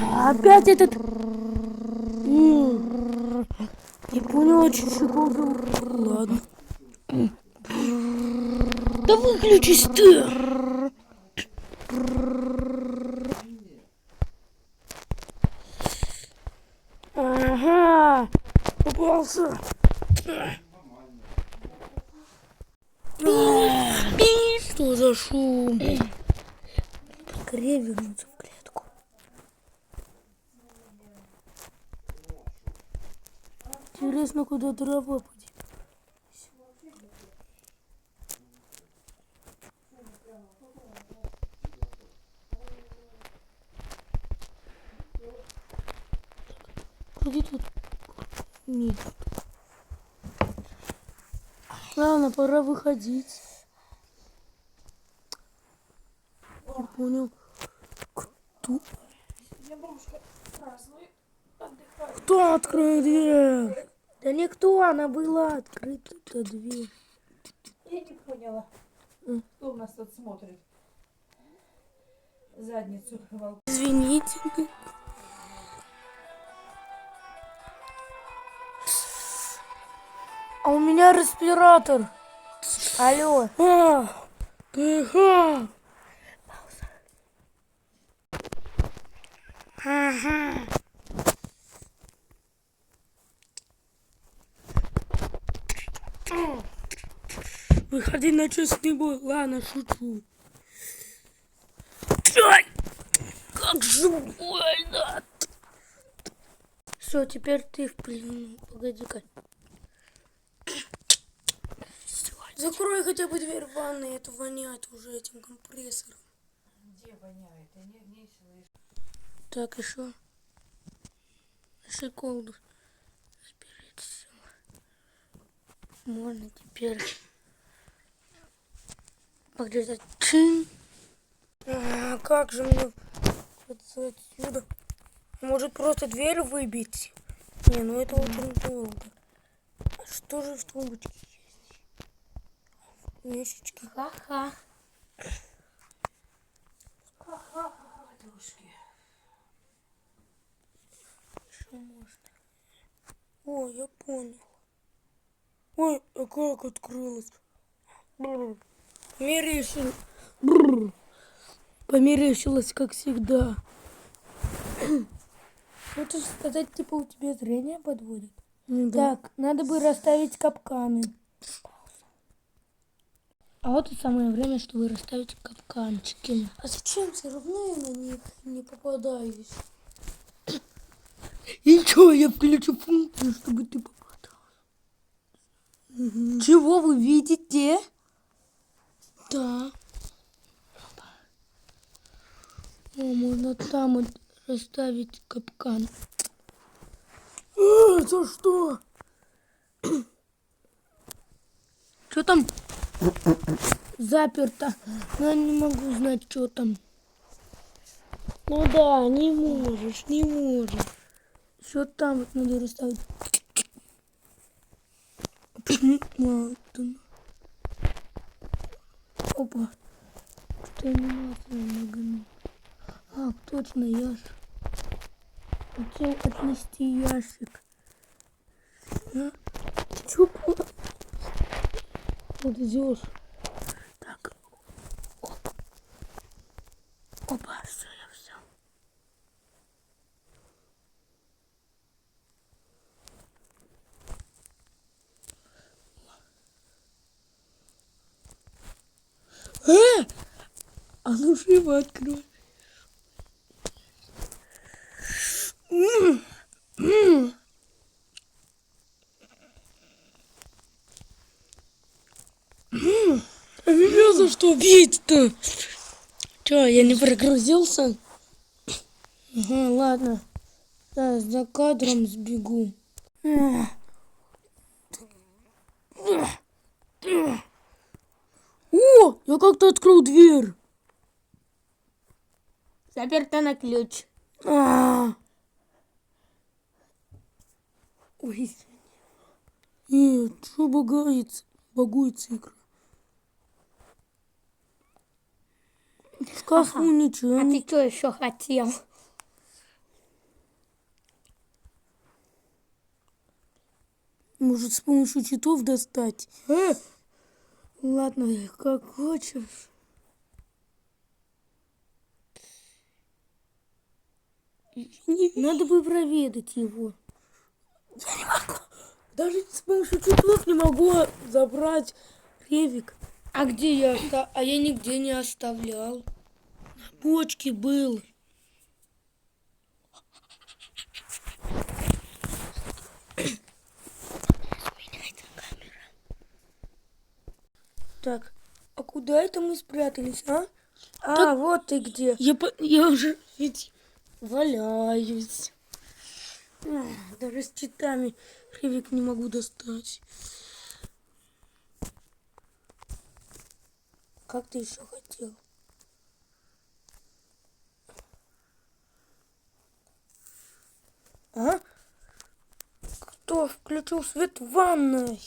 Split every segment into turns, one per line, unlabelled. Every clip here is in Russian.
Опять этот... Не поняла, что щекол был. Ладно. Да выключись ты! Ага, попался. Что за шум? Скорее вернуться в клетку. Интересно, куда дрова подевалась. Где тут? Нет. Ладно, пора выходить. Не понял. Кто? Кто открыл дверь? Да никто, она была открыта, эта дверь.
Я не поняла. Кто у нас тут смотрит? Задницу волк.
Извините. А у меня респиратор. Алло. Ага. Ага. Выходи на честный бой. Ладно, шучу. Ай, как же больно. Все, теперь ты в плену. Погоди-ка. Закрой хотя бы дверь в ванной, это воняет уже этим компрессором.
Где воняет? Я не слышу.
Так, еще. Шиколду. Разберитесь. Можно теперь подрезать. Чин. А как же мне отсюда? Может просто дверь выбить? Не, ну это очень долго. А что же в трубочке есть? Мешечки. Ха-ха.
Ха-ха, подружки.
Что можно? О, я понял. Ой, а как открылось? Мерещилось. Померещилось, как всегда. Хочешь сказать, типа у тебя зрение подводит? Да. Так, надо бы расставить капканы. А вот и самое время, чтобы расставить капканчики. А зачем? Все равно я на них не попадаюсь. И что, я включу функцию, чтобы ты попадал? Угу. Чего вы видите? Да. О, можно там вот расставить капкан. Это что? Что там? Заперто. Но я не могу знать, что там. Ну да, не можешь, не можешь. Что там вот надо расставить? Опа. Что анимация ногами? А, точно, ящик. Хотел отнести ящик. А? Чё? Вот идешь. Так. Оп. Опа, все, я взял. А ну живо открой. А меня за что бить-то? Че, я не прогрузился? Ага, ладно. Да, за кадром сбегу. О, я как-то открыл дверь.
Заперта на ключ.
Ой, нет, что багается? Багуется игра. Сказку ничего
А
не...
ты что еще хотел?
Может, с помощью читов достать? Ладно, как хочешь. Надо бы проведать его. Я не могу. Даже с помощью чутов не могу забрать Ревик.
А где я оставил? А я нигде не оставлял.
На бочке был. Так, а куда это мы спрятались, а?
Так,
Вот ты где.
я уже ведь валяюсь.
Даже с читами Ревик не могу достать. Как ты еще хотел? А? Кто включил свет в ванной?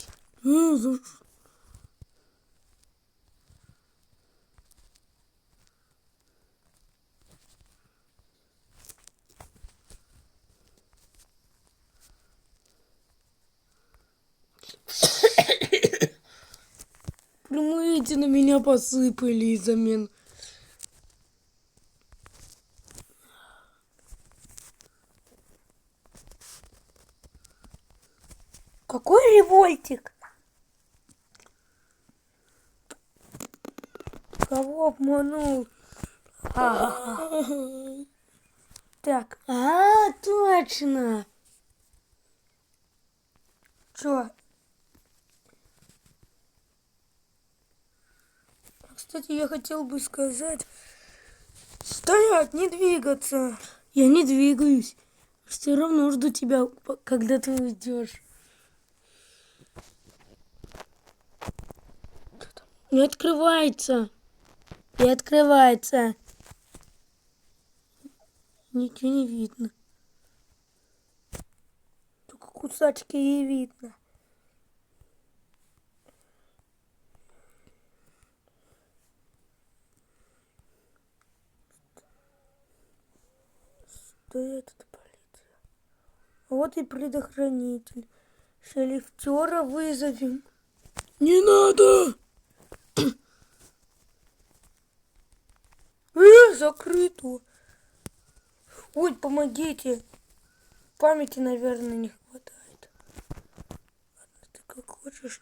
Прямо эти на меня посыпали из-за мен. Какой револьтик? Кого обманул? Так, точно. Чё? Кстати, я хотел бы сказать... Стоять, не двигаться. Я не двигаюсь. Все равно жду тебя, когда ты уйдешь. Не открывается. Не открывается. Ничего не видно. Только кусачки и видно. Стоит эта полиция. Вот и предохранитель. Шелифтера вызовем. Не надо! Закрыто. Ой, помогите. Памяти, наверное, не хватает. Ладно, ты как хочешь.